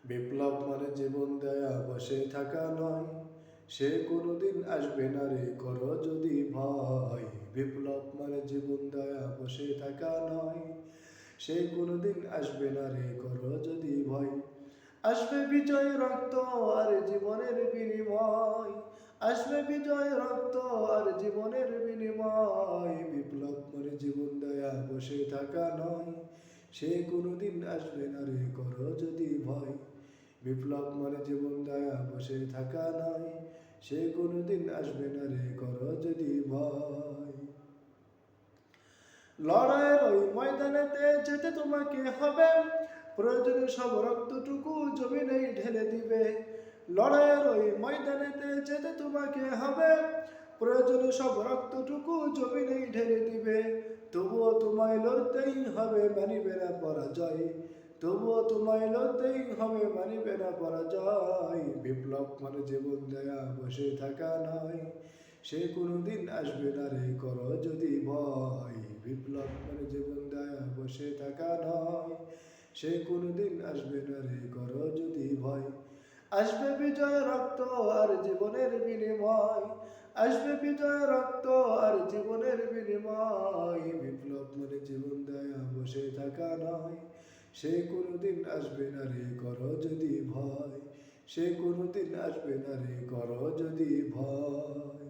বিপ্লব মানে জীবন দেয়া বসে থাকা নয়, সে কোনোদিন আসবে না রে করো যদি ভয়। বিপ্লব মানে জীবন দেয়া বসে থাকা নয়, সে কোনোদিন আসবে না রে করো যদি ভয়। আসবে বিজয় রক্ত আর জীবনের বিনিময়, আসবে বিজয় রক্ত আর জীবনের বিনিময়। বিপ্লব মানে জীবন দেয়া বসে থাকা নয়, সে কোনোদিন আসবে না রে করো যদি ভয়। বিপ্লব মানে জীবন দেয়া বসে থাকা নয়, সে কোনোদিন আসবে না রে করো যদি ভয়। লড়াইয়ের ওই ময়দানেতে যেতে তোমাকে হবে, প্রয়োজনে সব রক্তটুকু জমিনেই ঢেলে দিবে। লড়াইয়ের ওই ময়দানেতে যেতে তোমাকে হবে, প্রয়োজনে সব রক্তটুকু জমিনেই ঢেলে দিবে। তবুও তোমায় লড়তেই হবে, মানিবে না পরাজয়। তবুও তোমায় লড়তেই হবে, মানিবে না পরাজয়। বিপ্লব মানে জীবন দেয়া বসে থাকা নয়, সে কোনোদিন আসবে না রে করো যদি ভয়। বিপ্লব মানে জীবন দেয়া বসে থাকা নয়, সে কোনোদিন আসবে না রে করো যদি ভয়। আসবে বিজয় রক্ত আর জীবনের বিনিময়, আসবে বিজয় রক্ত আর জীবনের বিনিময়। বিপ্লব মানে জীবন দেয়া বসে থাকা নয়, সে কোনোদিন আসবে না রে করো যদি ভয়। সে কোনোদিন আসবে না রে করো যদি ভয়।